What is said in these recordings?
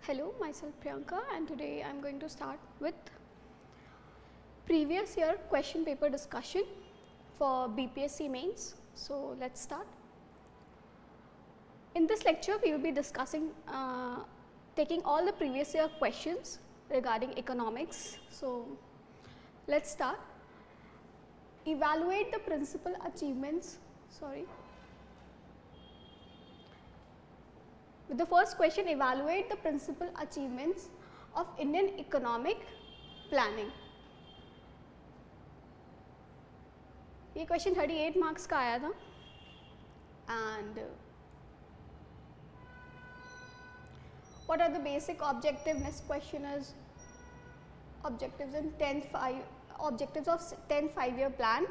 Hello, myself Priyanka, and today I am going to start with previous year question paper discussion for BPSC mains. So let's start. In this lecture we will be discussing taking all the previous year questions regarding economics. So let's start. Evaluate the principal achievements, With the first question, evaluate the principal achievements of Indian economic planning. ये question 38 marks का आया था and what are the basic objectives? Next question is objectives in 10-5 objectives of 10 5-year plan.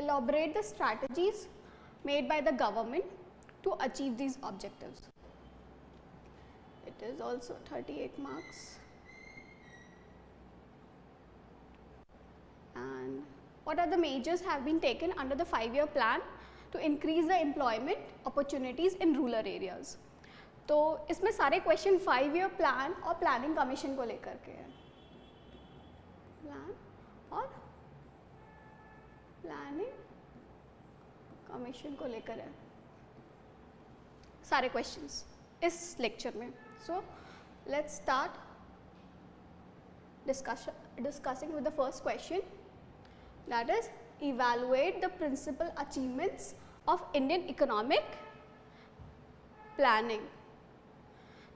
Elaborate the strategies made by the government to achieve these objectives. It is also 38 marks. And what are the measures have been taken under the 5-year plan to increase the employment opportunities in rural areas? तो इसमें सारे question 5-year plan और planning commission को लेकर के हैं. Plan और planning commission को लेकर है सारे क्वेश्चंस इस लेक्चर में. So let's start discussing with the first question, that is evaluate the principal achievements of Indian economic planning.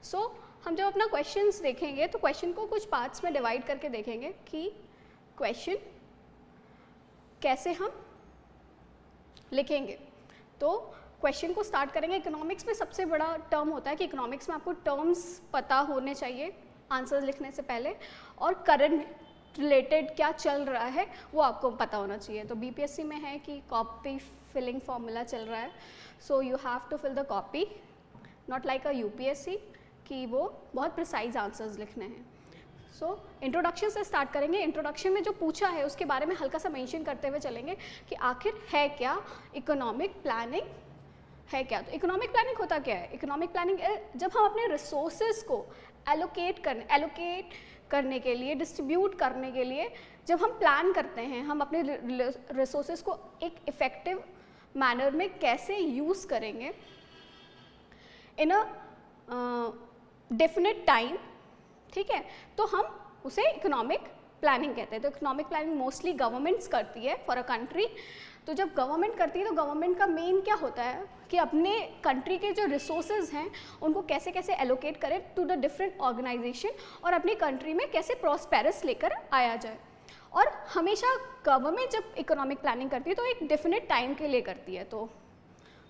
So हम जब अपना क्वेश्चंस देखेंगे तो क्वेश्चन को कुछ पार्ट्स में डिवाइड करके देखेंगे कि क्वेश्चन कैसे हम लिखेंगे. तो क्वेश्चन को स्टार्ट करेंगे. इकोनॉमिक्स में सबसे बड़ा टर्म होता है कि इकोनॉमिक्स में आपको टर्म्स पता होने चाहिए आंसर्स लिखने से पहले, और करंट रिलेटेड क्या चल रहा है वो आपको पता होना चाहिए. तो बीपीएससी में है कि कॉपी फिलिंग फॉर्मूला चल रहा है, so you have to fill the copy, not like a UPSC कि वो बहुत प्रिसाइज आंसर्स लिखने हैं. सो इंट्रोडक्शन से स्टार्ट करेंगे. इंट्रोडक्शन में जो पूछा है उसके बारे में हल्का सा मेंशन करते हुए चलेंगे कि आखिर है क्या इकोनॉमिक प्लानिंग है क्या. तो इकोनॉमिक प्लानिंग होता क्या है? इकोनॉमिक प्लानिंग जब हम अपने रिसोर्सेज को एलोकेट करने के लिए, डिस्ट्रीब्यूट करने के लिए जब हम प्लान करते हैं, हम अपने रिसोर्सेज को एक इफ़ेक्टिव मैनर में कैसे यूज़ करेंगे इन अ डेफिनेट टाइम, ठीक है, तो हम उसे इकोनॉमिक प्लानिंग कहते हैं. तो इकोनॉमिक प्लानिंग मोस्टली गवर्नमेंट्स करती है फॉर अ कंट्री. तो जब गवर्नमेंट करती है तो गवर्नमेंट का मेन क्या होता है कि अपने कंट्री के जो रिसोर्सेज हैं उनको कैसे कैसे एलोकेट करें टू द डिफरेंट ऑर्गेनाइजेशन, और अपनी कंट्री में कैसे प्रॉस्पेरस लेकर आया जाए. और हमेशा गवर्नमेंट जब इकोनॉमिक प्लानिंग करती है तो एक डेफिनेट टाइम के लिए करती है. तो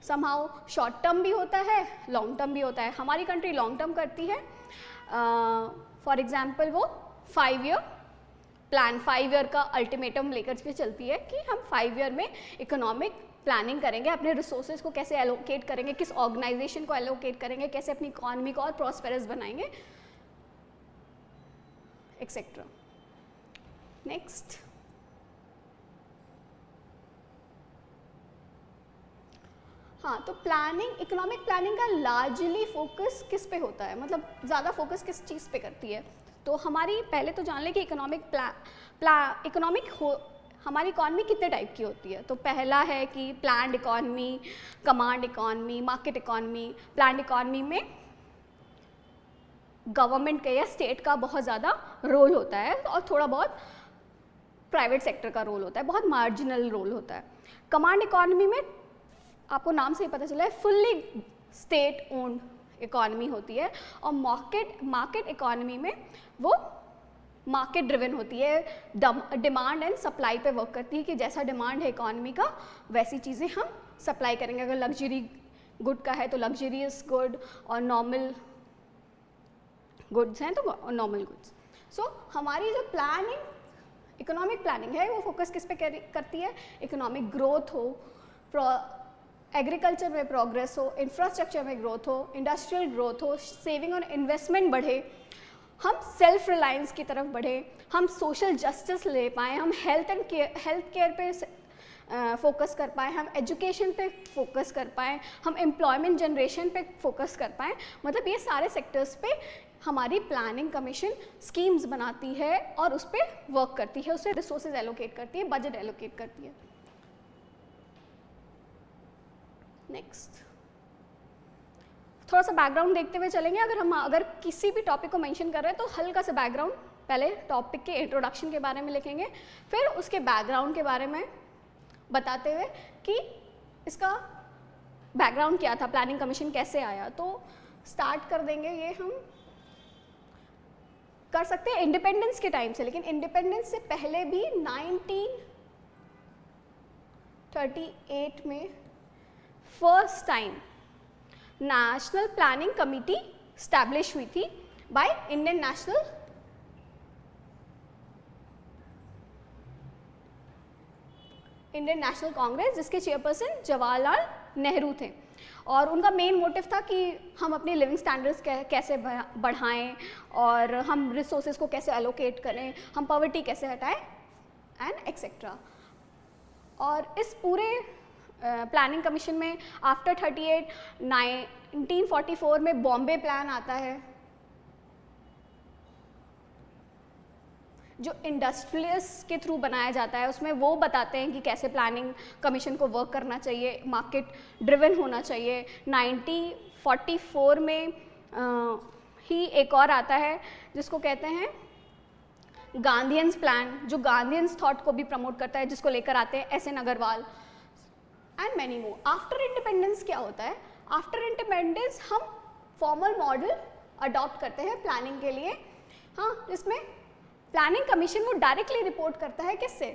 समहाउ शॉर्ट टर्म भी होता है, लॉन्ग टर्म भी होता है. हमारी कंट्री लॉन्ग टर्म करती है. फॉर एग्जाम्पल वो 5-year प्लान, 5 ईयर का अल्टीमेटम लेकर के चलती है कि हम 5 ईयर में इकोनॉमिक प्लानिंग करेंगे, अपने रिसोर्सेज को कैसे एलोकेट करेंगे, किस ऑर्गेनाइजेशन को एलोकेट करेंगे, कैसे अपनी इकॉनमी को और प्रॉस्पेरस बनाएंगे, एक्सेट्रा. नेक्स्ट, हाँ, तो प्लानिंग, इकोनॉमिक प्लानिंग का लार्जली फोकस किस पे होता है, मतलब ज़्यादा फोकस किस चीज़ पे करती है. तो हमारी पहले तो जान लें कि हमारी इकॉनमी कितने टाइप की होती है. तो पहला है कि planned economy, command economy, market economy. Planned economy में गवर्नमेंट का या स्टेट का बहुत ज़्यादा रोल होता है और थोड़ा बहुत प्राइवेट सेक्टर का रोल होता है, बहुत मार्जिनल रोल होता है. कमांड इकॉनमी में आपको नाम से ही पता चला है फुल्ली स्टेट ओन्ड इकॉनमी होती है. और मार्केट इकॉनमी में वो मार्केट ड्रिवन होती है, डिमांड एंड सप्लाई पे वर्क करती है कि जैसा डिमांड है इकॉनमी का वैसी चीज़ें हम सप्लाई करेंगे. अगर लग्जरी गुड का है तो लग्जरियस गुड, और नॉर्मल गुड्स हैं तो नॉर्मल गुड्स. सो हमारी जो प्लानिंग, इकोनॉमिक प्लानिंग है वो फोकस किस पे करती है? इकोनॉमिक ग्रोथ हो, एग्रीकल्चर में प्रोग्रेस हो, इंफ्रास्ट्रक्चर में ग्रोथ हो, इंडस्ट्रियल ग्रोथ हो, सेविंग और इन्वेस्टमेंट बढ़े, हम सेल्फ रिलायंस की तरफ बढ़े, हम सोशल जस्टिस ले पाएँ, हम हेल्थ केयर पे फोकस कर पाएँ, हम एजुकेशन पे फोकस कर पाएँ, हम एम्प्लॉयमेंट जनरेशन पे फोकस कर पाएँ। मतलब ये सारे सेक्टर्स पे हमारी प्लानिंग कमीशन स्कीम्स बनाती है और उस पर वर्क करती है, उससे रिसोर्सेज एलोकेट करती है, बजट एलोकेट करती है। नेक्स्ट थोड़ा सा बैकग्राउंड देखते हुए चलेंगे। अगर किसी भी टॉपिक को मेंशन कर रहे हैं तो हल्का सा बैकग्राउंड, पहले टॉपिक के इंट्रोडक्शन के बारे में लिखेंगे, फिर उसके बैकग्राउंड के बारे में बताते हुए कि इसका बैकग्राउंड क्या था, प्लानिंग कमीशन कैसे आया। तो स्टार्ट कर देंगे, ये हम कर सकते हैं इंडिपेंडेंस के टाइम से, लेकिन इंडिपेंडेंस से पहले भी 1938 में first time national planning committee establish हुई थी बाय इंडियन नेशनल कांग्रेस, जिसके चेयरपर्सन जवाहरलाल नेहरू थे। और उनका मेन मोटिव था कि हम अपने लिविंग स्टैंडर्ड्स कैसे बढ़ाएं और हम रिसोर्सेज को कैसे एलोकेट करें, हम पॉवर्टी कैसे हटाएं एंड एक्सेट्रा। और इस पूरे प्लानिंग कमीशन में आफ्टर 1944 में बॉम्बे प्लान आता है, जो इंडस्ट्रियलिस्ट के थ्रू बनाया जाता है। उसमें वो बताते हैं कि कैसे प्लानिंग कमीशन को वर्क करना चाहिए, मार्केट ड्रिवन होना चाहिए। 1944 में ही एक और आता है जिसको कहते हैं गांधीयंस प्लान, जो गांधीयंस थॉट को भी प्रमोट करता है, जिसको लेकर आते हैं S N Agarwal and many more. After independence क्या होता है, आफ्टर इंडिपेंडेंस हम फॉर्मल मॉडल अडॉप्ट करते हैं प्लानिंग के लिए। हाँ, जिसमें प्लानिंग कमीशन वो डायरेक्टली रिपोर्ट करता है किससे,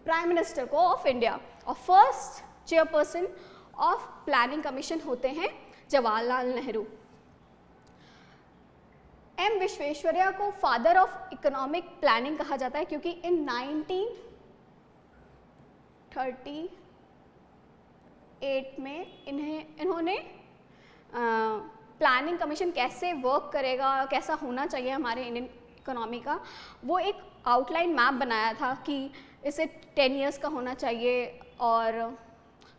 प्राइम मिनिस्टर को ऑफ इंडिया। और first chairperson of planning commission होते हैं जवाहरलाल नेहरू। एम विश्वेश्वरैया को फादर ऑफ इकोनॉमिक प्लानिंग कहा जाता है, क्योंकि इन 1938 में इन्होंने प्लानिंग कमीशन कैसे वर्क करेगा, कैसा होना चाहिए हमारे इंडियन इकोनॉमी का, वो एक आउटलाइन मैप बनाया था कि इसे 10 इयर्स का होना चाहिए और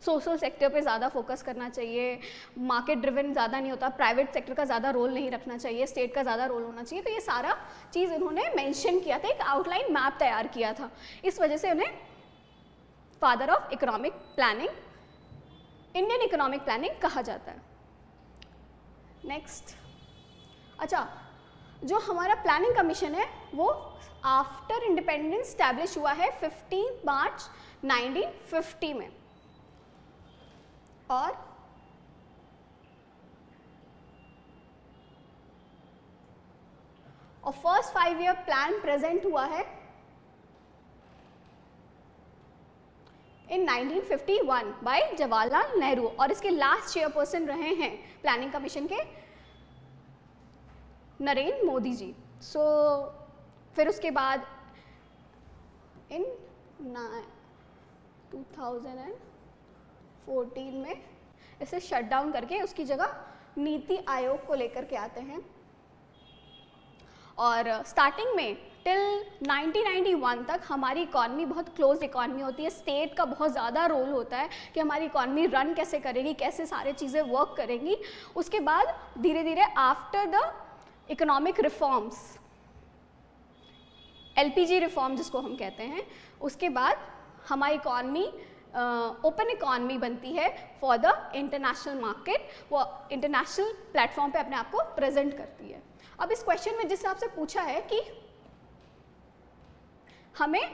सोशल सेक्टर पे ज़्यादा फोकस करना चाहिए, मार्केट ड्रिवन ज़्यादा नहीं होता, प्राइवेट सेक्टर का ज़्यादा रोल नहीं रखना चाहिए, स्टेट का ज़्यादा रोल होना चाहिए। तो ये सारा चीज़ इन्होंने मेंशन किया था, एक आउटलाइन मैप तैयार किया था। इस वजह से उन्हें father of economic planning, Indian economic planning कहा जाता है। नेक्स्ट, अच्छा, जो हमारा प्लानिंग कमीशन है वो आफ्टर इंडिपेंडेंस स्टैब्लिश हुआ है 15 मार्च 1950 में। और फर्स्ट 5 ईयर प्लान प्रेजेंट हुआ है इन 1951 बाय जवाहरलाल नेहरू, और इसके लास्ट चेयरपर्सन रहे हैं प्लानिंग कमीशन के नरेंद्र मोदी जी। फिर उसके बाद इन 2014 में इसे शट डाउन करके उसकी जगह नीति आयोग को लेकर के आते हैं। और स्टार्टिंग में टिल 1991 तक हमारी इकॉनमी बहुत क्लोज इकॉनमी होती है, स्टेट का बहुत ज़्यादा रोल होता है कि हमारी इकॉनमी रन कैसे करेगी, कैसे सारे चीज़ें वर्क करेंगी। उसके बाद धीरे धीरे after the economic reforms, LPG reform जिसको हम कहते हैं, उसके बाद हमारी इकॉनमी ओपन इकॉनमी बनती है फॉर द इंटरनेशनल मार्केट, वो इंटरनेशनल प्लेटफॉर्म पे अपने आप को प्रेजेंट करती है। अब इस क्वेश्चन में जिस हिसाब से पूछा है कि हमें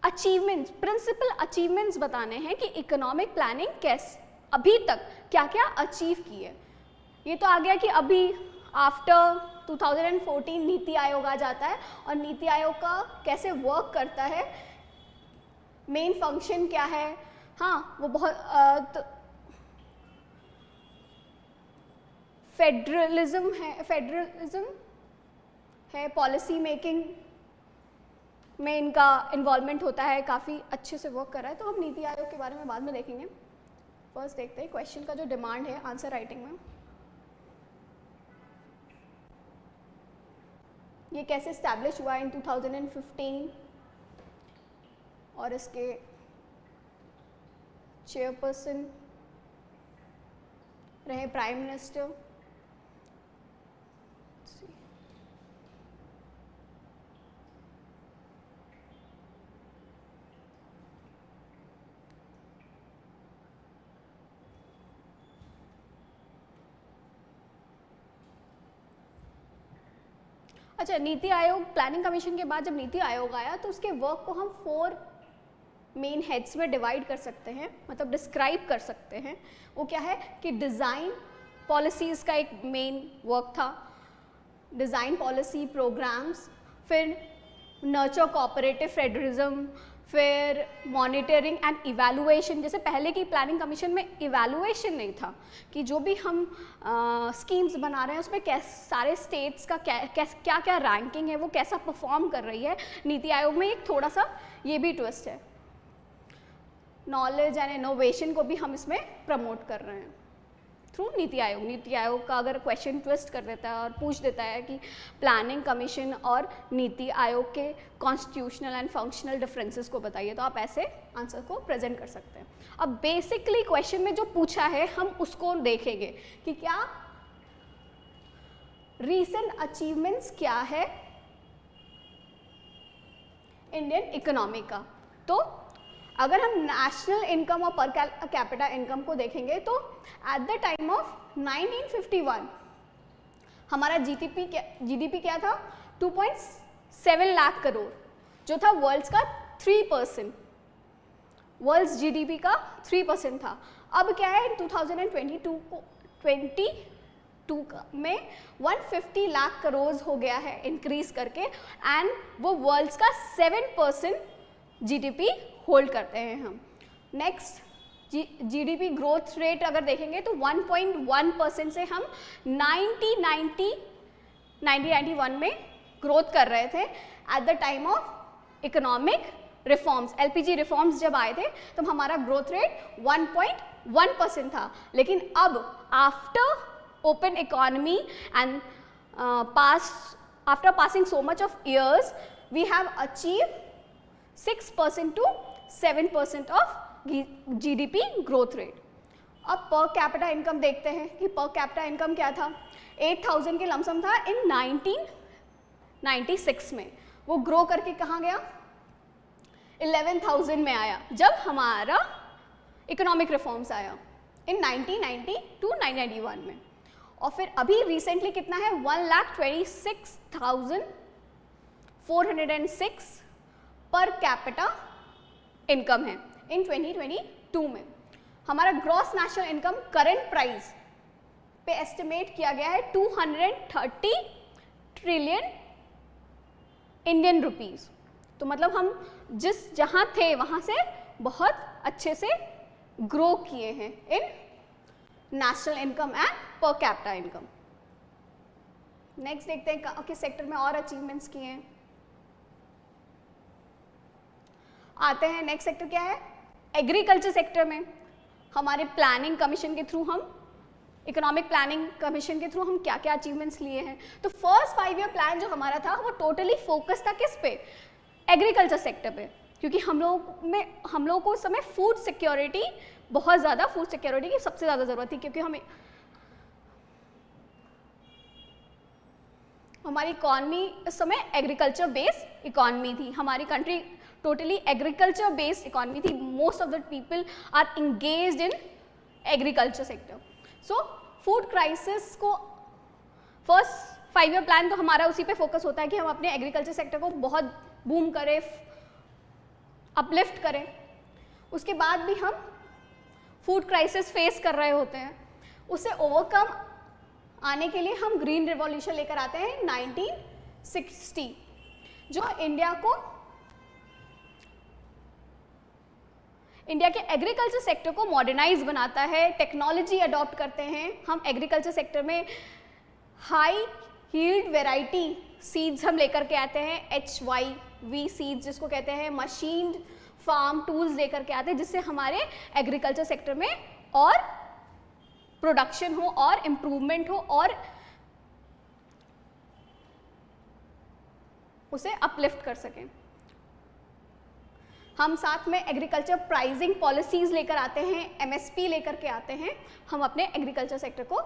अचीवमेंट्स, प्रिंसिपल अचीवमेंट्स बताने हैं कि इकोनॉमिक प्लानिंग कैसे अभी तक क्या क्या अचीव की है। ये तो आ गया कि अभी आफ्टर 2014 नीति आयोग आ जाता है, और नीति आयोग का कैसे वर्क करता है, मेन फंक्शन क्या है। हाँ, वो बहुत फेडरलिज्म है, पॉलिसी मेकिंग में इनका इन्वॉल्वमेंट होता है, काफ़ी अच्छे से वर्क कर रहा है। तो हम नीति आयोग के बारे में बाद में देखेंगे। फर्स्ट देखते हैं क्वेश्चन का जो डिमांड है आंसर राइटिंग में। ये कैसे इस्टेब्लिश हुआ इन 2015 और इसके चेयरपर्सन रहे प्राइम मिनिस्टर। अच्छा, नीति आयोग, प्लानिंग कमीशन के बाद जब नीति आयोग आया तो उसके वर्क को हम 4 मेन हेड्स में डिवाइड कर सकते हैं, मतलब डिस्क्राइब कर सकते हैं। वो क्या है कि डिज़ाइन पॉलिसीज़ का एक मेन वर्क था, डिज़ाइन पॉलिसी प्रोग्राम्स, फिर नर्चर कोऑपरेटिव फेडरलिज्म, फिर मॉनिटरिंग एंड इवैल्यूएशन। जैसे पहले की प्लानिंग कमीशन में इवैल्यूएशन नहीं था कि जो भी हम स्कीम्स बना रहे हैं उसमें सारे स्टेट्स का क्या क्या रैंकिंग है, वो कैसा परफॉर्म कर रही है। नीति आयोग में एक थोड़ा सा ये भी ट्विस्ट है, नॉलेज एंड इनोवेशन को भी हम इसमें प्रमोट कर रहे हैं थ्रू नीति आयोग। नीति आयोग का अगर क्वेश्चन ट्विस्ट कर देता है और पूछ देता है कि प्लानिंग कमीशन और नीति आयोग के कॉन्स्टिट्यूशनल एंड फंक्शनल डिफरेंसेस को बताइए, तो आप ऐसे आंसर को प्रेजेंट कर सकते हैं। अब बेसिकली क्वेश्चन में जो पूछा है हम उसको देखेंगे कि क्या रीसेंट अचीवमेंट्स क्या है इंडियन इकोनॉमी का। तो अगर हम नेशनल इनकम और पर कैपिटा इनकम को देखेंगे तो एट द टाइम ऑफ 1951 हमारा जीडीपी क्या था, 2.7 लाख करोड़, जो था वर्ल्ड्स का 3%, वर्ल्ड्स जीडीपी का 3% था। अब क्या है, 2022 में 150 लाख करोड़ हो गया है इंक्रीज करके, एंड वो वर्ल्ड्स का 7% जीडीपी होल्ड करते हैं हम। नेक्स्ट जीडीपी ग्रोथ रेट अगर देखेंगे तो 1.1% से हम 1991 में ग्रोथ कर रहे थे eight the time of economic reforms. LPG reforms जब आए थे तब हमारा ग्रोथ रेट 1.1% था, लेकिन अब after open economy and after passing so much of years we have achieve 6% to 7% of GDP growth rate. अब पर कैपिटा इनकम देखते हैं कि पर कैपिटा इनकम क्या था। 8,000 के लमसम था इन 1996 में, वो ग्रो करके कहाँ गया, 11,000 में आया जब हमारा इकोनॉमिक रिफॉर्म्स आया इन 1990 to 1991 में। और फिर अभी रिसेंटली कितना है, 1,26,406 पर कैपिटा इनकम है इन 2022 में। हमारा gross national income current price पे एस्टिमेट किया गया है 230 ट्रिलियन इंडियन रुपीस। तो मतलब हम जहां थे वहां से बहुत अच्छे से ग्रो किए हैं in national income and per capita income. Next देखते हैं किस सेक्टर में और अचीवमेंट्स किए हैं। आते हैं नेक्स्ट सेक्टर क्या है, एग्रीकल्चर सेक्टर में हमारे प्लानिंग कमीशन के थ्रू, हम इकोनॉमिक प्लानिंग कमीशन के थ्रू हम क्या क्या अचीवमेंट्स लिए हैं। तो फर्स्ट 5 ईयर प्लान जो हमारा था वो टोटली फोकस था किस पे, एग्रीकल्चर सेक्टर पे, क्योंकि हम लोगों को उस समय फूड सिक्योरिटी, बहुत ज़्यादा फूड सिक्योरिटी की सबसे ज़्यादा ज़रूरत थी, क्योंकि हमारी इकॉनमी उस समय एग्रीकल्चर बेस्ड इकॉनमी थी, हमारी country totally agriculture based economy थी। Most of the people are engaged in agriculture sector. So food crisis को फर्स्ट 5 ईयर प्लान तो हमारा उसी पे फोकस होता है कि हम अपने एग्रीकल्चर सेक्टर को बहुत बूम करें, अपलिफ्ट करें। उसके बाद भी हम फूड क्राइसिस फेस कर रहे होते हैं, उससे ओवरकम आने के लिए हम ग्रीन रिवॉल्यूशन लेकर आते हैं 1960, जो इंडिया के एग्रीकल्चर सेक्टर को मॉडर्नाइज बनाता है। टेक्नोलॉजी अडॉप्ट करते हैं हम एग्रीकल्चर सेक्टर में, हाई यील्ड वैरायटी सीड्स हम लेकर के आते हैं, HYV सीड्स जिसको कहते हैं, मशीन्ड फार्म टूल्स लेकर के आते हैं, जिससे हमारे एग्रीकल्चर सेक्टर में और प्रोडक्शन हो और इम्प्रूवमेंट हो और उसे अपलिफ्ट कर सकें। हम साथ में एग्रीकल्चर प्राइसिंग पॉलिसीज़ लेकर आते हैं, एमएसपी लेकर के आते हैं, हम अपने एग्रीकल्चर सेक्टर को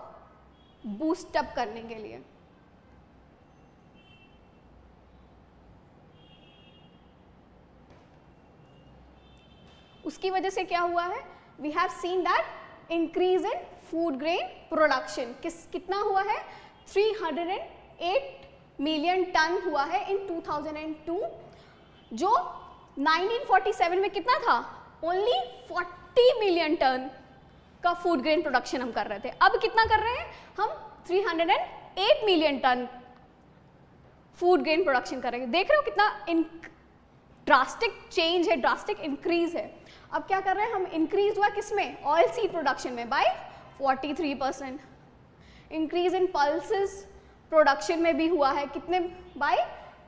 बूस्ट अप करने के लिए। उसकी वजह से क्या हुआ है, we have seen that increase in food grain production कितना हुआ है, 308 मिलियन टन हुआ है इन 2002, जो 1947 में कितना था, ओनली 40 मिलियन टन का फूड ग्रेन प्रोडक्शन हम कर रहे थे। अब कितना कर रहे हैं हम, 308 million ton food grain production करेंगे। देख रहे हो कितना ड्रास्टिक चेंज है, ड्रास्टिक इंक्रीज है। अब क्या कर रहे हैं हम, इंक्रीज हुआ किसमें, ऑयल सीड प्रोडक्शन में by 43%, increase in pulses production में भी हुआ है, कितने, बाय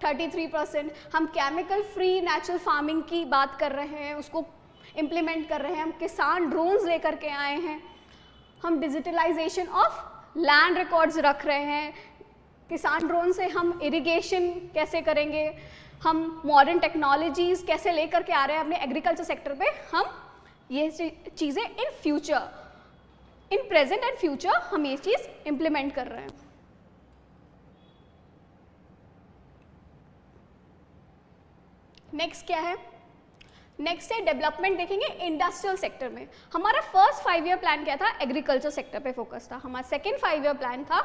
33%। हम केमिकल फ्री नेचुरल फार्मिंग की बात कर रहे हैं, उसको इम्प्लीमेंट कर रहे हैं, हम किसान ड्रोन्स लेकर के आए हैं, हम डिजिटलाइजेशन ऑफ लैंड रिकॉर्ड्स रख रहे हैं, किसान ड्रोन से हम इरिगेशन कैसे करेंगे, हम मॉडर्न टेक्नोलॉजीज़ कैसे लेकर के आ रहे हैं अपने एग्रीकल्चर सेक्टर पे, हम ये चीज़ें in future, in present and future हम ये चीज़ इम्प्लीमेंट कर रहे हैं। नेक्स्ट क्या है, नेक्स्ट है डेवलपमेंट देखेंगे इंडस्ट्रियल सेक्टर में। हमारा फर्स्ट 5 ईयर प्लान क्या था, एग्रीकल्चर सेक्टर पे फोकस था। हमारा सेकेंड 5 ईयर प्लान था,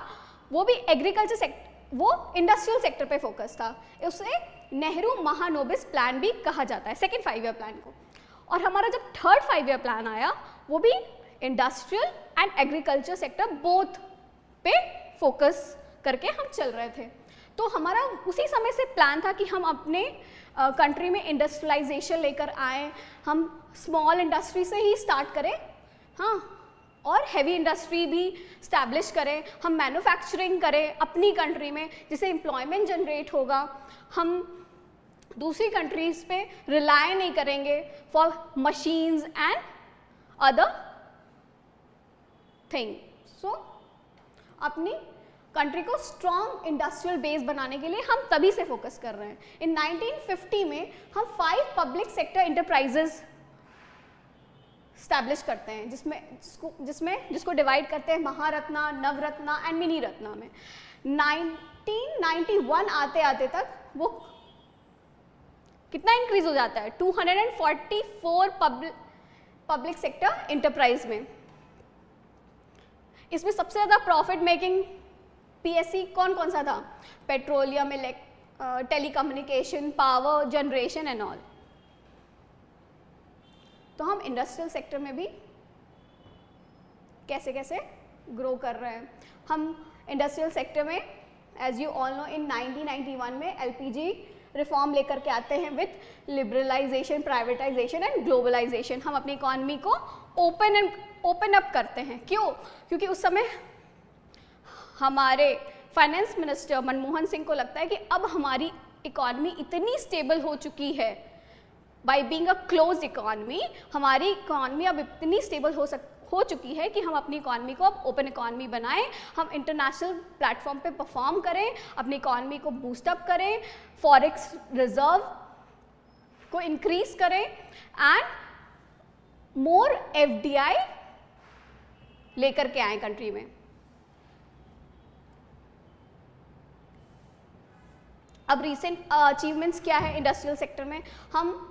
वो भी एग्रीकल्चर सेक्टर, वो इंडस्ट्रियल सेक्टर पे फोकस था। उसे नेहरू महानोबिस प्लान भी कहा जाता है सेकेंड 5 ईयर प्लान को। और हमारा जब थर्ड 5 ईयर प्लान आया, वो भी industrial and agriculture sector both पे फोकस करके हम चल रहे थे। तो हमारा उसी समय से प्लान था कि हम अपने कंट्री में इंडस्ट्रियलाइजेशन लेकर आएँ, हम स्मॉल इंडस्ट्री से ही स्टार्ट करें, हाँ, और हैवी इंडस्ट्री भी स्टैब्लिश करें, हम मैन्युफैक्चरिंग करें अपनी कंट्री में, जिससे एम्प्लॉयमेंट जनरेट होगा। हम दूसरी कंट्रीज़ पे रिलाय नहीं करेंगे for machines and other thing. So अपनी कंट्री को स्ट्रॉन्ग इंडस्ट्रियल बेस बनाने के लिए हम तभी से फोकस कर रहे हैं। इन 1950 में हम 5 पब्लिक सेक्टर इंटरप्राइजेज स्टैब्लिश करते हैं, जिसको डिवाइड करते हैं महारत्ना, नवरत्ना एंड मिनी रत्ना में। 1991 आते आते तक वो कितना इंक्रीज हो जाता है, 244 पब्लिक सेक्टर इंटरप्राइज में। इसमें सबसे ज़्यादा प्रॉफिट मेकिंग पीएससी कौन कौन सा था, petroleum, telecommunication, power generation and all. तो हम इंडस्ट्रियल सेक्टर में भी कैसे कैसे ग्रो कर रहे हैं। हम इंडस्ट्रियल सेक्टर में as you all know in 1991 में एलपीजी रिफॉर्म लेकर के आते हैं with liberalisation, privatisation and globalisation. हम अपनी इकॉनमी को ओपन अप करते हैं। क्यों? क्योंकि उस समय हमारे फाइनेंस मिनिस्टर मनमोहन सिंह को लगता है कि अब हमारी इकॉनमी इतनी स्टेबल हो चुकी है, by being a closed economy, हमारी इकॉनमी अब इतनी स्टेबल हो चुकी है कि हम अपनी इकॉनमी को अब ओपन इकॉनमी बनाएं, हम इंटरनेशनल प्लेटफॉर्म पे परफॉर्म करें, अपनी इकॉनमी को बूस्ट अप करें, फॉरेक्स रिजर्व को इंक्रीज करें एंड मोर एफडीआई लेकर के आए कंट्री में। अब रीसेंट अचीवमेंट्स क्या है इंडस्ट्रियल सेक्टर में, हम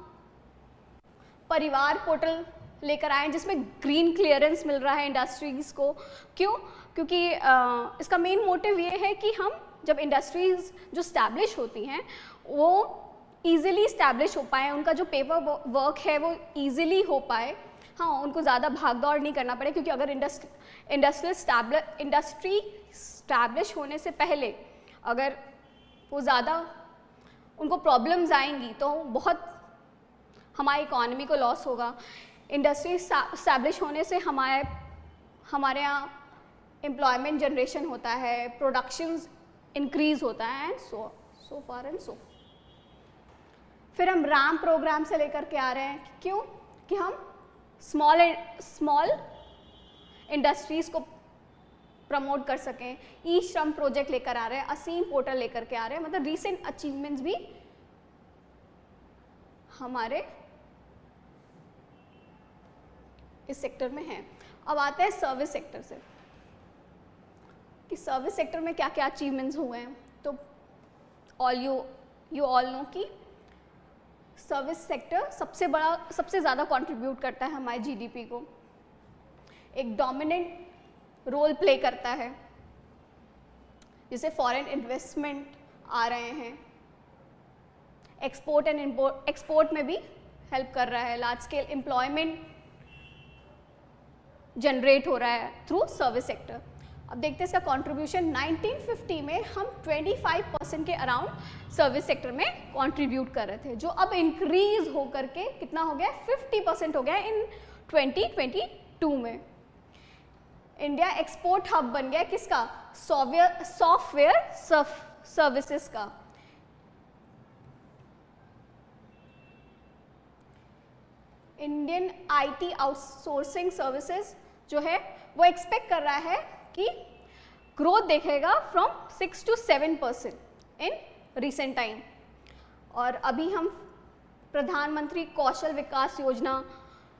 परिवार पोर्टल लेकर आए जिसमें ग्रीन क्लियरेंस मिल रहा है इंडस्ट्रीज़ को। क्यों? क्योंकि इसका मेन मोटिव ये है कि हम जब इंडस्ट्रीज़ जो स्टैब्लिश होती हैं वो ईज़िली स्टैब्लिश हो पाए, उनका जो पेपर वर्क है वो ईज़िली हो पाए, हाँ, उनको ज़्यादा भाग दौड़ नहीं करना पड़े। क्योंकि अगर इंडस्ट्री स्टैब्लिश होने से पहले अगर वो ज़्यादा उनको प्रॉब्लम्स आएंगी तो बहुत हमारी इकॉनमी को लॉस होगा। इंडस्ट्री स्टैब्लिश होने से हमारे यहाँ एम्प्लॉयमेंट जनरेशन होता है, प्रोडक्शन इंक्रीज होता है and so for and so. फिर हम RAM प्रोग्राम से लेकर के आ रहे हैं। क्यों? कि हम स्मॉल इंडस्ट्रीज़ को प्रमोट कर सकें। ई श्रम प्रोजेक्ट लेकर आ रहे हैं, असीम पोर्टल लेकर के आ रहे हैं, मतलब रीसेंट अचीवमेंट्स भी हमारे इस सेक्टर में हैं। अब आते हैं सर्विस सेक्टर से कि सर्विस सेक्टर में क्या क्या अचीवमेंट्स हुए हैं। तो यू ऑल नो कि सर्विस सेक्टर सबसे ज़्यादा कंट्रीब्यूट करता है हमारे जीडीपी को, एक डोमिनेंट रोल प्ले करता है, जिसे फॉरेन इन्वेस्टमेंट आ रहे हैं, एक्सपोर्ट एंड इम्पोर्ट, एक्सपोर्ट में भी हेल्प कर रहा है, लार्ज स्केल एम्प्लॉयमेंट जनरेट हो रहा है थ्रू सर्विस सेक्टर। अब देखते हैं इसका कंट्रीब्यूशन। 1950 में हम 25% के अराउंड सर्विस सेक्टर में कंट्रीब्यूट कर रहे थे, जो अब इंक्रीज होकर के कितना हो गया, 50% हो गया इन 2022 में। इंडिया एक्सपोर्ट हब बन गया किसका, सॉफ्टवेयर सर्विसेज का। इंडियन आईटी आउटसोर्सिंग सर्विसेज जो है वो एक्सपेक्ट कर रहा है कि ग्रोथ देखेगा from 6 to 7% in recent time. और अभी हम प्रधानमंत्री कौशल विकास योजना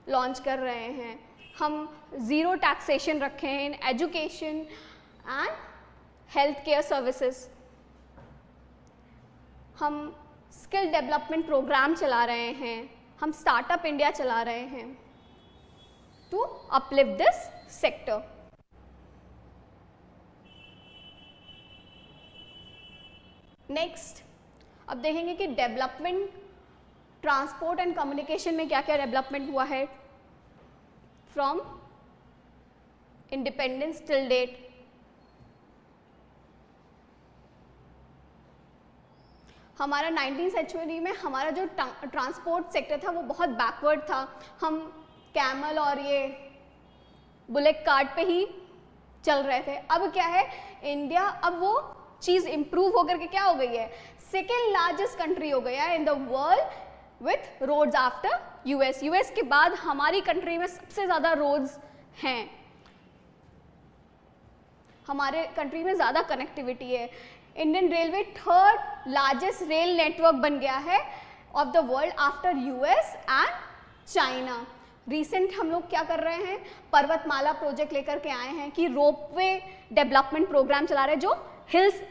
लॉन्च कर रहे हैं, हम ज़ीरो टैक्सेशन रखे हैं in education and health care services, हम स्किल डेवलपमेंट प्रोग्राम चला रहे हैं, हम स्टार्टअप इंडिया चला रहे हैं to uplift this sector. Next अब देखेंगे कि डेवलपमेंट, ट्रांसपोर्ट एंड कम्युनिकेशन में क्या क्या डेवलपमेंट हुआ है फ्रॉम इंडिपेंडेंस टिल डेट। हमारा 19वीं सेंचुरी में हमारा जो ट्रांसपोर्ट सेक्टर था वो बहुत बैकवर्ड था, हम कैमल और ये बुलेट कार्ट पे ही चल रहे थे। अब क्या है, इंडिया अब वो चीज़ इम्प्रूव होकर के क्या हो गई है, सेकेंड लार्जेस्ट कंट्री हो गया है in the world with roads after US. US के बाद हमारी कंट्री में सबसे ज़्यादा रोड्स हैं, हमारे कंट्री में ज़्यादा कनेक्टिविटी है। Indian railway third largest rail network बन गया है of the world after US and China. Recent हम लोग क्या कर रहे हैं, पर्वतमाला प्रोजेक्ट लेकर के आए हैं कि रोपवे डेवलपमेंट प्रोग्राम चला रहे हैं जो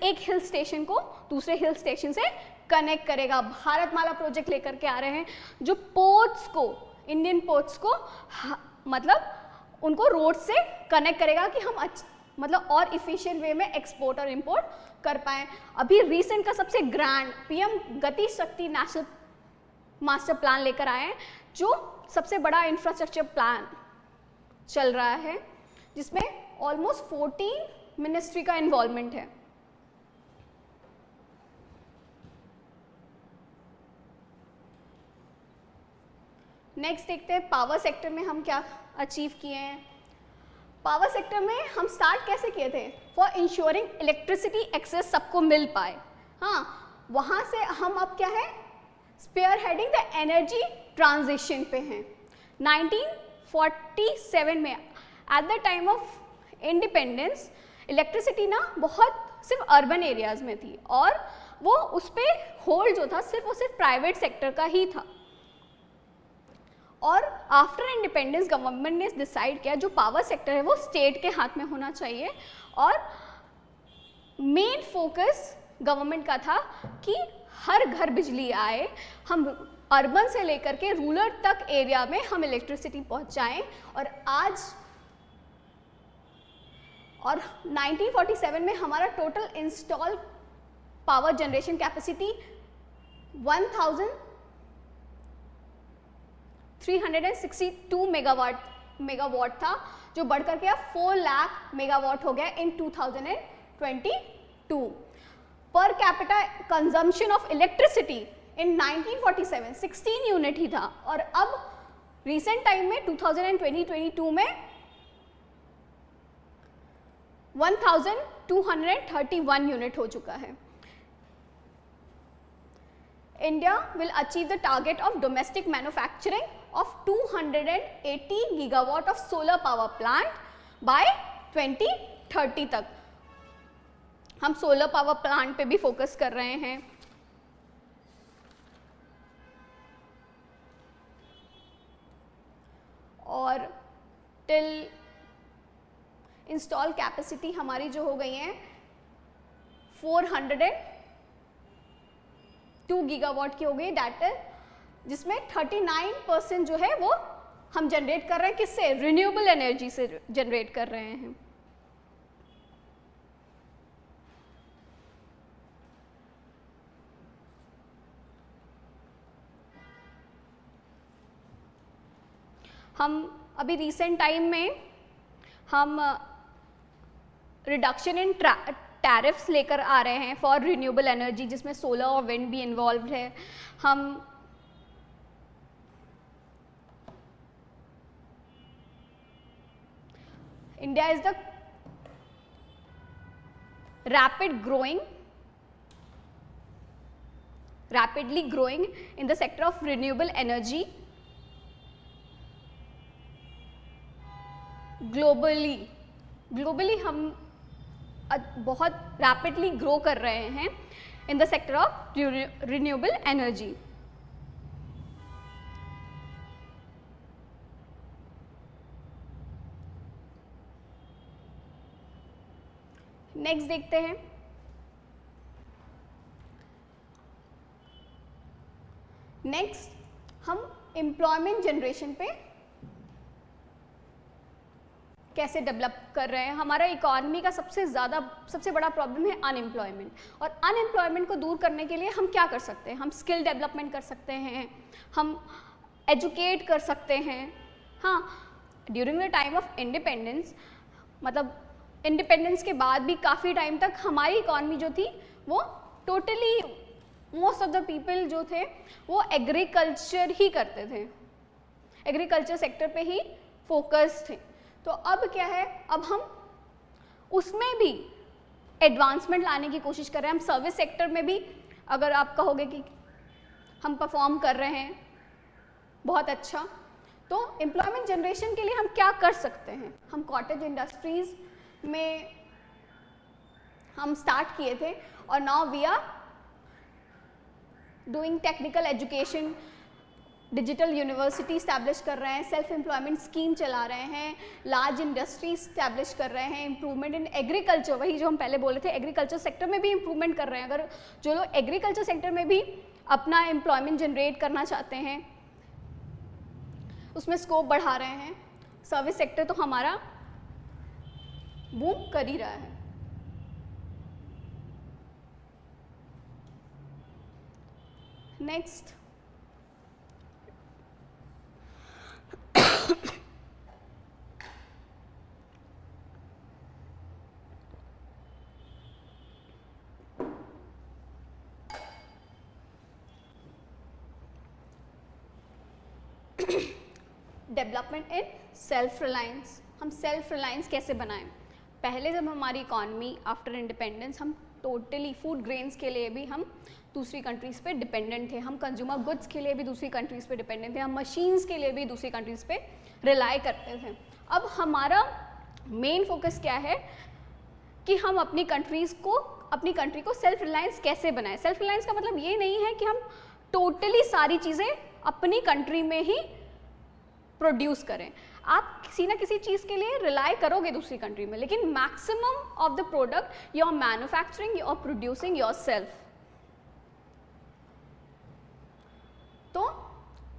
एक हिल स्टेशन को दूसरे हिल स्टेशन से कनेक्ट करेगा। भारतमाला प्रोजेक्ट लेकर के आ रहे हैं जो पोर्ट्स को, इंडियन पोर्ट्स को मतलब उनको रोड से कनेक्ट करेगा कि हम मतलब और इफिशिएंट वे में एक्सपोर्ट और इंपोर्ट कर पाएँ। अभी रिसेंट का सबसे ग्रैंड पीएम गति शक्ति नेशनल मास्टर प्लान लेकर आए हैं, जो सबसे बड़ा इंफ्रास्ट्रक्चर प्लान चल रहा है, जिसमें ऑलमोस्ट 14 मिनिस्ट्री का इन्वॉल्वमेंट है। नेक्स्ट देखते हैं पावर सेक्टर में हम क्या अचीव किए हैं। पावर सेक्टर में हम स्टार्ट कैसे किए थे, फॉर इंश्योरिंग इलेक्ट्रिसिटी एक्सेस सबको मिल पाए। हाँ, वहाँ से हम अब क्या है, spare heading the energy transition पे हैं। 1947 में at the time of independence electricity ना बहुत सिर्फ अर्बन एरियाज़ में थी और वो उस पर होल्ड जो था सिर्फ प्राइवेट सेक्टर का ही था। और आफ्टर इंडिपेंडेंस गवर्नमेंट ने डिसाइड किया जो पावर सेक्टर है वो स्टेट के हाथ में होना चाहिए, और मेन फोकस गवर्नमेंट का था कि हर घर बिजली आए, हम अर्बन से लेकर के रूरल तक एरिया में हम इलेक्ट्रिसिटी पहुंचाएं। और 1947 में हमारा total install power generation capacity 1362 megawatt था, जो बढ़कर के अब 4 लाख मेगावाट हो गया in 2022। Per capita consumption of electricity in 1947 16 unit ही था, और अब रिसेंट टाइम में 2022 में 1231 यूनिट हो चुका है। India will achieve the target of domestic manufacturing of 280 gigawatt of solar power plant by 30 तक हम सोलर पावर प्लांट पे भी फोकस कर रहे हैं। और टिल इंस्टॉल कैपेसिटी हमारी जो हो गई है 402 गीगावाट की हो गई, दैट इज जिसमें 39% जो है वो हम जनरेट कर रहे हैं किससे, रिन्यूएबल एनर्जी से जनरेट कर रहे हैं। हम अभी रिसेंट टाइम में हम रिडक्शन इन टैरिफ्स लेकर आ रहे हैं फॉर रिन्यूएबल एनर्जी, जिसमें सोलर और विंड भी इन्वॉल्व है। हम India is the rapidly growing in the sector of renewable energy globally हम बहुत रैपिडली ग्रो कर रहे हैं in the sector of renewable energy. Next देखते हैं, नेक्स्ट हम एम्प्लॉयमेंट जनरेशन पे कैसे डेवलप कर रहे हैं। हमारा इकोनॉमी का सबसे बड़ा प्रॉब्लम है अनएम्प्लॉयमेंट, और अनएम्प्लॉयमेंट को दूर करने के लिए हम क्या कर सकते हैं, हम स्किल डेवलपमेंट कर सकते हैं, हम एजुकेट कर सकते हैं। हाँ, during the time of independence, मतलब इंडिपेंडेंस के बाद भी काफ़ी टाइम तक हमारी इकोनॉमी जो थी वो totally most of the people जो थे वो एग्रीकल्चर ही करते थे, एग्रीकल्चर सेक्टर पे ही फोकस थे। तो अब क्या है, अब हम उसमें भी एडवांसमेंट लाने की कोशिश कर रहे हैं। हम सर्विस सेक्टर में भी, अगर आप कहोगे कि हम परफॉर्म कर रहे हैं बहुत अच्छा, तो एम्प्लॉयमेंट जनरेशन के लिए हम क्या कर सकते हैं। हम कॉटेज इंडस्ट्रीज में हम स्टार्ट किए थे, और now we are doing technical education, digital university establish कर रहे हैं, सेल्फ एम्प्लॉयमेंट स्कीम चला रहे हैं, लार्ज इंडस्ट्री स्टैब्लिश कर रहे हैं, इम्प्रूवमेंट इन एग्रीकल्चर, वही जो हम पहले बोले थे, एग्रीकल्चर सेक्टर में भी इम्प्रूवमेंट कर रहे हैं। अगर जो लोग एग्रीकल्चर सेक्टर में भी अपना एम्प्लॉयमेंट जनरेट करना चाहते हैं, उसमें स्कोप बढ़ा रहे हैं। सर्विस सेक्टर तो हमारा बूम कर ही रहा है। Next, development in self reliance. हम सेल्फ रिलायंस कैसे बनाएं। पहले जब हमारी इकॉनमी आफ्टर इंडिपेंडेंस, हम टोटली फूड ग्रेन्स के लिए भी हम दूसरी कंट्रीज़ पे डिपेंडेंट थे, हम कंज्यूमर गुड्स के लिए भी दूसरी कंट्रीज़ पे डिपेंडेंट थे, हम मशीन्स के लिए भी दूसरी कंट्रीज़ पे रिलाई करते थे। अब हमारा मेन फोकस क्या है कि हम अपनी कंट्री को सेल्फ रिलायंस कैसे बनाएं। सेल्फ रिलायंस का मतलब ये नहीं है कि हम टोटली सारी चीज़ें अपनी कंट्री में ही प्रोड्यूस करें। आप किसी ना किसी चीज़ के लिए रिलाई करोगे दूसरी कंट्री में, लेकिन maximum of the product you are manufacturing, you are producing yourself. तो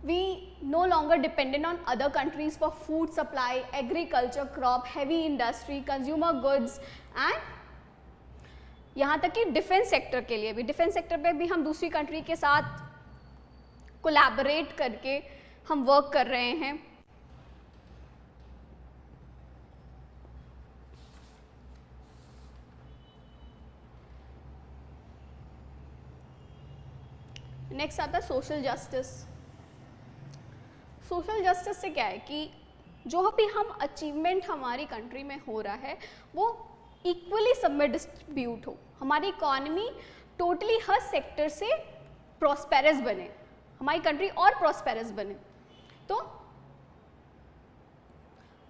we no longer dependent on other countries for food supply, agriculture, crop, heavy industry, consumer goods and यहाँ तक कि डिफेंस सेक्टर के लिए भी, defence sector पे भी हम दूसरी कंट्री के साथ कोलैबोरेट करके हम वर्क कर रहे हैं। नेक्स्ट आता है सोशल जस्टिस। सोशल जस्टिस से क्या है कि जो भी हम अचीवमेंट हमारी कंट्री में हो रहा है वो इक्वली सब में डिस्ट्रीब्यूट हो, हमारी इकॉनमी टोटली हर सेक्टर से प्रॉस्पेरस बने, हमारी कंट्री और प्रॉस्पेरस बने। तो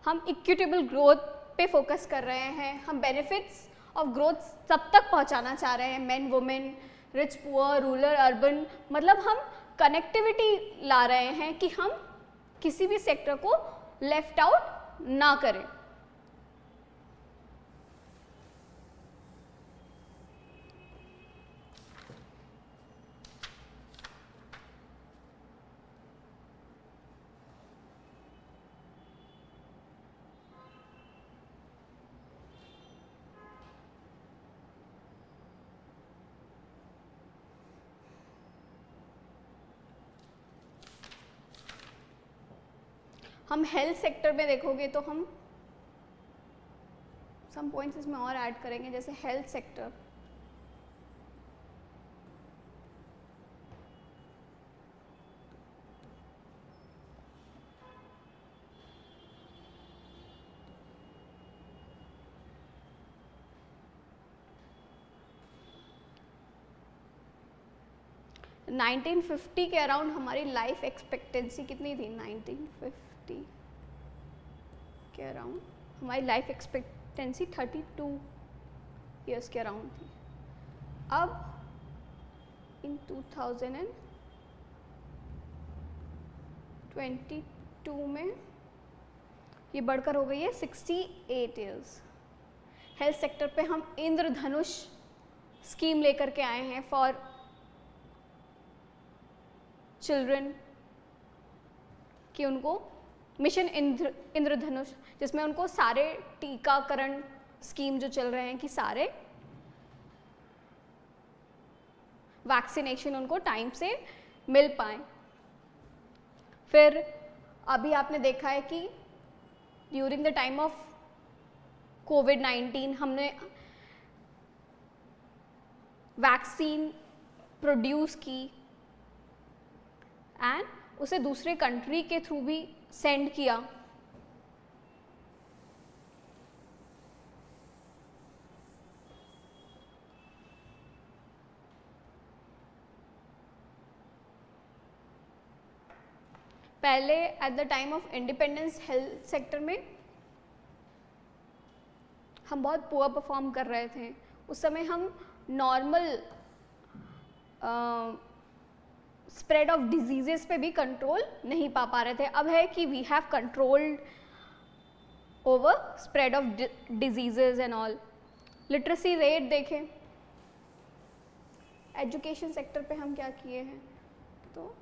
हम इक्विटेबल ग्रोथ पे फोकस कर रहे हैं, हम बेनिफिट्स ऑफ ग्रोथ सब तक पहुंचाना चाह रहे हैं, main women, rich poor, rural urban, मतलब हम कनेक्टिविटी ला रहे हैं कि हम किसी भी सेक्टर को लेफ्ट आउट ना करें। हम हेल्थ सेक्टर में देखोगे तो हम सम पॉइंट्स इसमें और ऐड करेंगे, जैसे हेल्थ सेक्टर, नाइनटीन 1950 के अराउंड हमारी लाइफ एक्सपेक्टेंसी कितनी थी? 1950 के अराउंड हमारी लाइफ एक्सपेक्टेंसी 32 ईयर्स के अराउंड थी। अब इन 2022 में ये बढ़कर हो गई है 68 ईयर्स। हेल्थ सेक्टर पे हम इंद्रधनुष स्कीम लेकर के आए हैं फॉर चिल्ड्रन, कि उनको मिशन इंद्रधनुष, जिसमें उनको सारे टीकाकरण स्कीम जो चल रहे हैं कि सारे वैक्सीनेशन उनको टाइम से मिल पाए। फिर अभी आपने देखा है कि ड्यूरिंग द टाइम ऑफ कोविड-19 हमने वैक्सीन प्रोड्यूस की एंड उसे दूसरे कंट्री के थ्रू भी सेंड किया। पहले eight the time of independence health sector में हम बहुत पुअर परफॉर्म कर रहे थे। उस समय हम नॉर्मल स्प्रेड ऑफ डिजीजेस पे भी कंट्रोल नहीं पा रहे थे। अब है कि we have controlled over spread of diseases and all. Literacy rate देखें, एजुकेशन सेक्टर पे हम क्या किए हैं, तो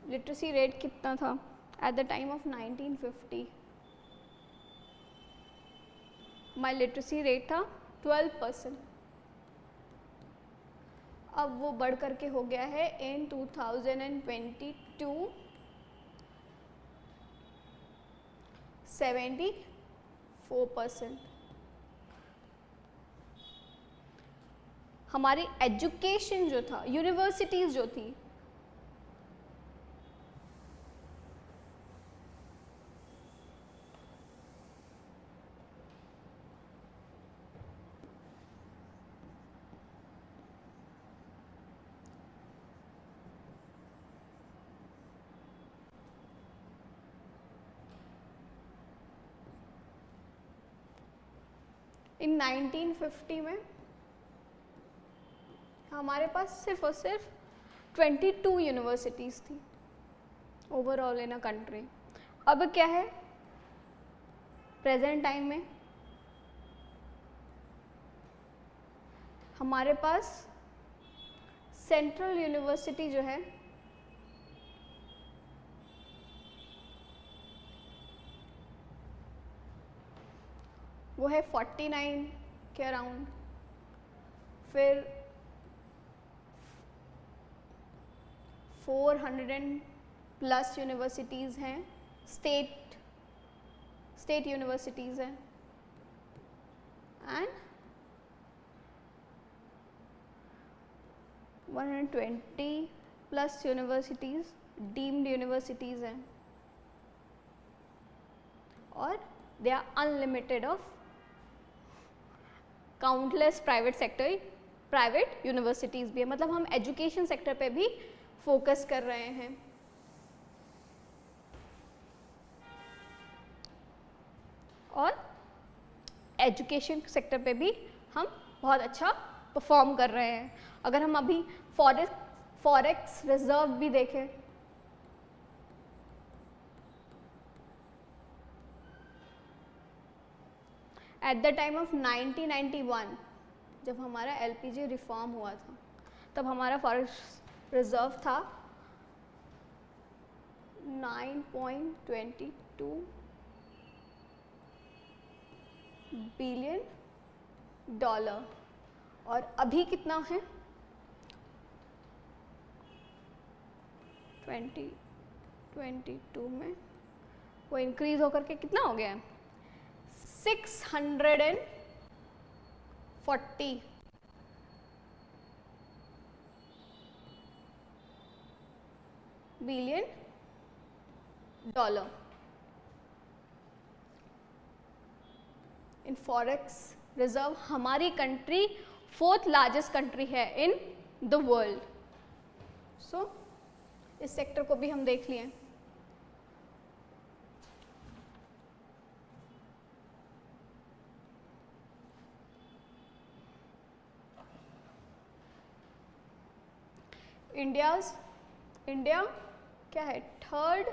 लिटरेसी रेट कितना था eight the time of 1950? My literacy rate था 12%। अब वो बढ़ करके हो गया है इन 2022 74%। हमारी एजुकेशन जो था, यूनिवर्सिटीज जो थी, इन 1950 में हमारे पास सिर्फ और सिर्फ 22 यूनिवर्सिटीज़ थी ओवरऑल इन अ कंट्री। अब क्या है प्रेजेंट टाइम में? हमारे पास सेंट्रल यूनिवर्सिटी जो है वो है 49 के अराउंड। फिर 400+ यूनिवर्सिटीज़ हैं, स्टेट यूनिवर्सिटीज़ हैं, एंड 120+ यूनिवर्सिटीज़ डीम्ड यूनिवर्सिटीज़ हैं, और they are unlimited of countless private private universities भी है, मतलब हम एजुकेशन सेक्टर पे भी फोकस कर रहे हैं। और एजुकेशन सेक्टर पे भी हम बहुत अच्छा परफॉर्म कर रहे हैं। अगर हम अभी फॉरेक्स रिजर्व भी देखें, एट द टाइम ऑफ 1991 जब हमारा एलपीजी रिफॉर्म हुआ था, तब हमारा फॉरेस्ट रिजर्व था 9.22 बिलियन डॉलर, और अभी कितना है 2022 में वो इंक्रीज होकर के कितना हो गया है 640 billion dollar in forex reserve. हमारी कंट्री 4th लार्जेस्ट कंट्री है इन द वर्ल्ड। सो इस सेक्टर को भी हम देख लिए। इंडिया क्या है 3rd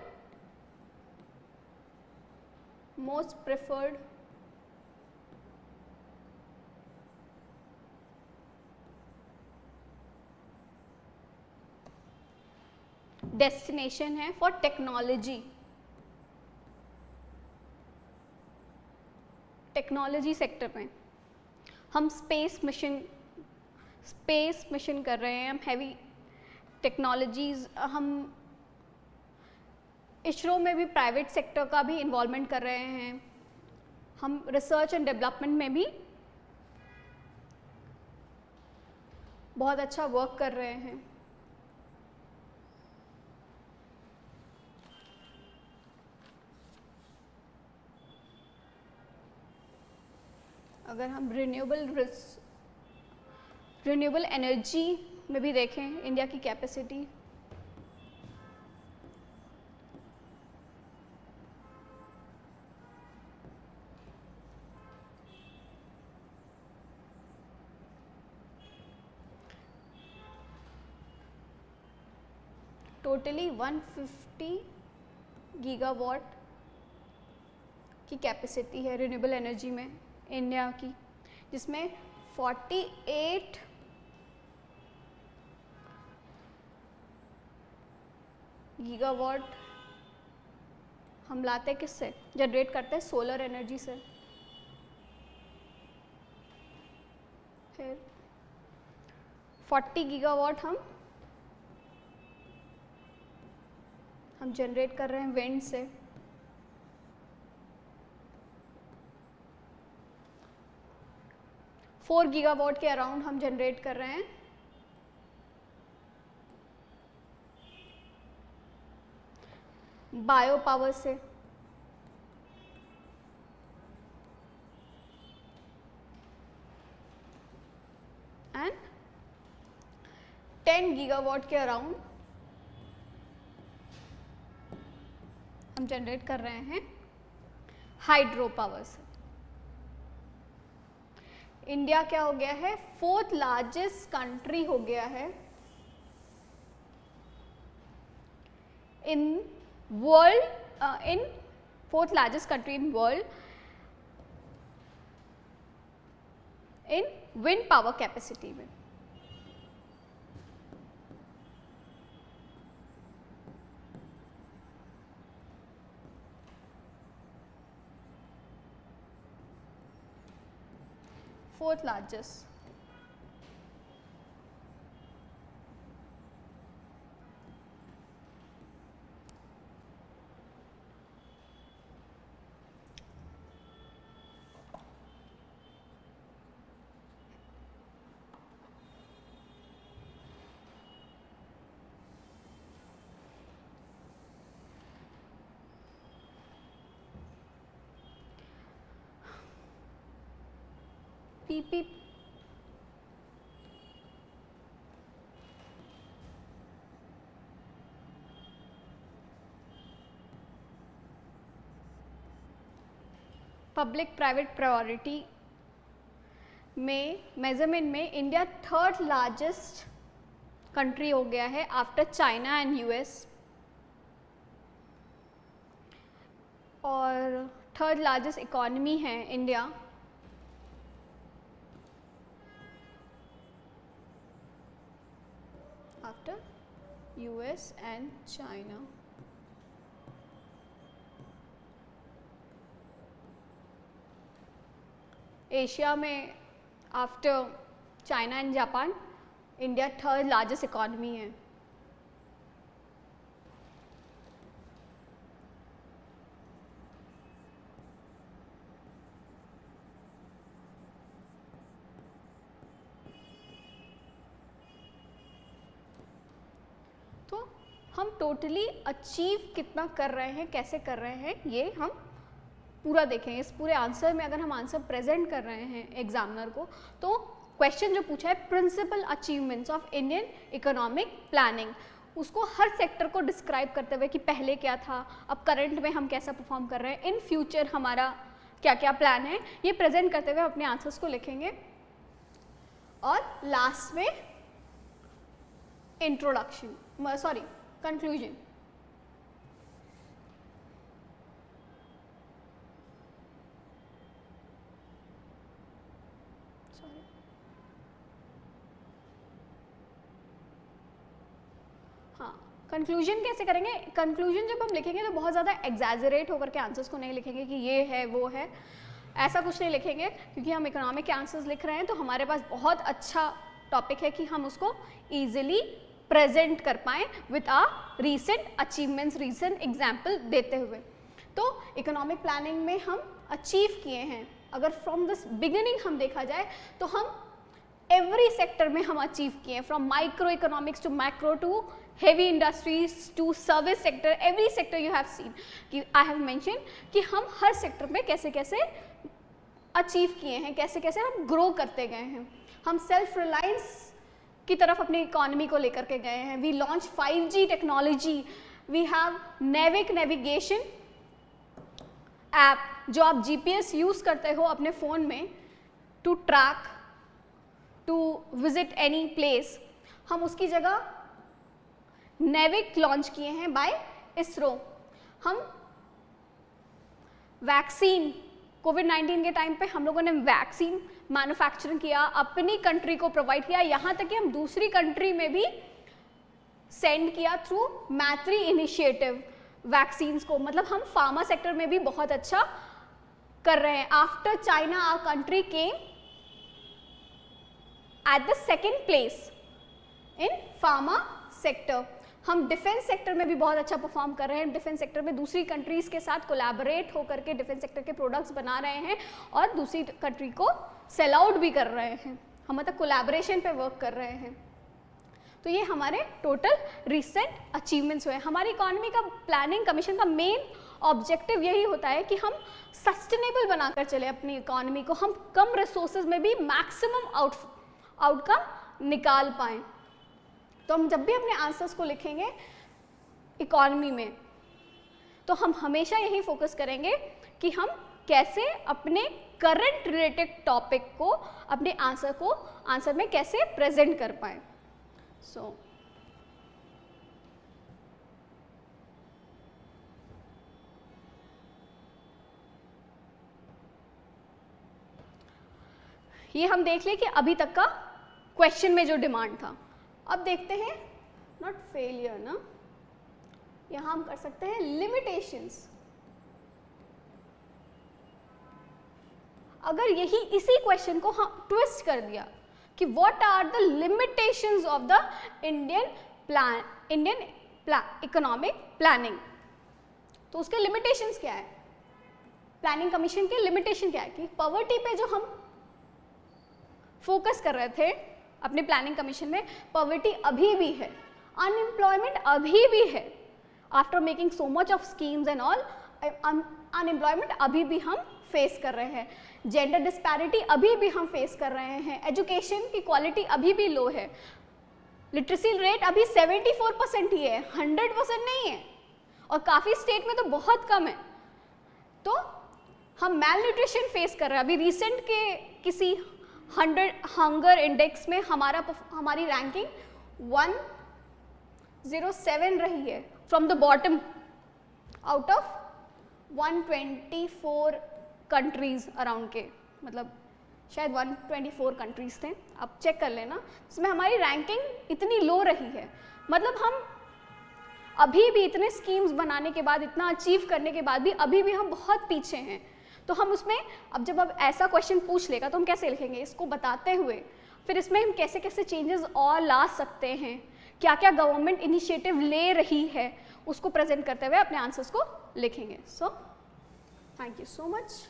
मोस्ट प्रेफर्ड डेस्टिनेशन है फॉर टेक्नोलॉजी सेक्टर में। हम स्पेस मिशन कर रहे हैं, हम हैवी टेक्नोलॉजीज, हम इसरो में भी प्राइवेट सेक्टर का भी इन्वॉल्वमेंट कर रहे हैं, हम रिसर्च एंड डेवलपमेंट में भी बहुत अच्छा वर्क कर रहे हैं। अगर हम रिन्यूएबल एनर्जी में भी देखें इंडिया की कैपेसिटी, टोटली 150 गीगावाट की कैपेसिटी है रिन्यूएबल एनर्जी में इंडिया की, जिसमें 48 गीगावाट हम लाते किससे, जनरेट करते हैं सोलर एनर्जी से। फिर 40 गीगावाट हम जनरेट कर रहे हैं विंड से। फोर गीगावाट के अराउंड हम जनरेट कर रहे हैं बायो पावर से, एंड 10 गीगावाट के अराउंड हम जनरेट कर रहे हैं हाइड्रो पावर से। इंडिया क्या हो गया है 4th लार्जेस्ट कंट्री हो गया है in world, in 4th largest country in world in wind power capacity में। Fourth largest. Public private priority में मेजरमेंट में इंडिया थर्ड लार्जेस्ट कंट्री हो गया है आफ्टर चाइना एंड यूएस, और थर्ड लार्जेस्ट इकोनॉमी है India. After US and China. Asia में after China and Japan India third largest economy है। तो हम टोटली अचीव कितना कर रहे हैं, कैसे कर रहे हैं, ये हम पूरा देखें। इस पूरे आंसर में अगर हम आंसर प्रेजेंट कर रहे हैं एग्जामिनर को, तो क्वेश्चन जो पूछा है principal achievements of Indian economic planning, उसको हर सेक्टर को डिस्क्राइब करते हुए कि पहले क्या था, अब करंट में हम कैसा परफॉर्म कर रहे हैं, इन फ्यूचर हमारा क्या क्या प्लान है, ये प्रेजेंट करते हुए अपने आंसर्स को लिखेंगे। और लास्ट में इंट्रोडक्शन, सॉरी कंक्लूजन। कंक्लूजन कैसे करेंगे? कंक्लूजन जब हम लिखेंगे तो बहुत ज़्यादा एग्जैजरेट होकर के आंसर्स को नहीं लिखेंगे कि ये है वो है, ऐसा कुछ नहीं लिखेंगे, क्योंकि हम इकोनॉमिक के आंसर्स लिख रहे हैं तो हमारे पास बहुत अच्छा टॉपिक है कि हम उसको ईजिली प्रेजेंट कर पाएँ with a recent achievements, recent example देते हुए। तो इकोनॉमिक प्लानिंग में हम अचीव किए हैं, अगर फ्रॉम दिस बिगिनिंग हम देखा जाए तो हम एवरी सेक्टर में हम अचीव किए हैं, from micro economics to macro to heavy industries to service sector, every sector you have seen कि I have mentioned कि हम हर सेक्टर में कैसे कैसे अचीव किए हैं, कैसे कैसे हम ग्रो करते गए हैं, हम सेल्फ रिलायंस की तरफ अपनी इकोनॉमी को लेकर के गए हैं। We launch 5G technology, we have NavIC navigation app, जो आप GPS यूज़ करते हो अपने फ़ोन में to track, to visit any place, हम उसकी जगह नेविक लॉन्च किए हैं बाय इसरो। हम वैक्सीन, कोविड-19 के टाइम पे हम लोगों ने वैक्सीन मैन्युफैक्चरिंग किया, अपनी कंट्री को प्रोवाइड किया, यहाँ तक कि हम दूसरी कंट्री में भी सेंड किया थ्रू मैत्री इनिशिएटिव वैक्सीन्स को। मतलब हम फार्मा सेक्टर में भी बहुत अच्छा कर रहे हैं। After China our country came at the second place in pharma sector. हम डिफेंस सेक्टर में भी बहुत अच्छा परफॉर्म कर रहे हैं। डिफेंस सेक्टर में दूसरी कंट्रीज़ के साथ कोलैबोरेट होकर के डिफेंस सेक्टर के प्रोडक्ट्स बना रहे हैं और दूसरी कंट्री को सेल आउट भी कर रहे हैं। हम मतलब कोलैबोरेशन पे वर्क कर रहे हैं। तो ये हमारे टोटल रिसेंट अचीवमेंट्स हुए। हमारी इकोनॉमी का प्लानिंग कमीशन का मेन ऑब्जेक्टिव यही होता है कि हम सस्टेनेबल बनाकर चले अपनी इकोनॉमी को, हम कम रिसोर्सेज में भी मैक्सिमम आउटकम निकाल पाएँ। तो हम जब भी अपने आंसर्स को लिखेंगे इकोनॉमी में, तो हम हमेशा यही फोकस करेंगे कि हम कैसे अपने करंट रिलेटेड टॉपिक को अपने आंसर में कैसे प्रेजेंट कर पाएँ। सो ये हम देख लें कि अभी तक का क्वेश्चन में जो डिमांड था। अब देखते हैं नॉट फेलियर ना, यहाँ हम कर सकते हैं लिमिटेशंस। अगर यही इसी क्वेश्चन को हम ट्विस्ट कर दिया कि what are the limitations of the Indian economic planning, तो उसके लिमिटेशंस क्या है, प्लानिंग कमीशन के लिमिटेशन क्या है कि पॉवर्टी पे जो हम फोकस कर रहे थे अपने प्लानिंग कमीशन में, पॉवर्टी अभी भी है, अनएम्प्लॉयमेंट अभी भी है। After making so much of schemes and all, unemployment अभी भी हम फेस कर रहे हैं। जेंडर डिस्पैरिटी अभी भी हम फेस कर रहे हैं। एजुकेशन की क्वालिटी अभी भी लो है। लिटरेसी रेट अभी 74% ही है, 100% नहीं है, और काफ़ी स्टेट में तो बहुत कम है। तो हम मैल न्यूट्रिशन फेस कर रहे हैं। अभी रिसेंट के किसी 100 हंगर इंडेक्स में हमारी रैंकिंग 107 रही है from the bottom out of 124 countries around के, मतलब शायद 124 कंट्रीज थे, आप चेक कर लेना, इसमें हमारी रैंकिंग इतनी लो रही है। मतलब हम अभी भी इतने स्कीम्स बनाने के बाद, इतना अचीव करने के बाद भी अभी भी हम बहुत पीछे हैं। तो हम उसमें अब जब अब ऐसा क्वेश्चन पूछ लेगा तो हम कैसे लिखेंगे, इसको बताते हुए फिर इसमें हम कैसे कैसे चेंजेस और ला सकते हैं, क्या क्या गवर्नमेंट इनिशिएटिव ले रही है, उसको प्रेजेंट करते हुए अपने आंसर्स को लिखेंगे। So thank you so much.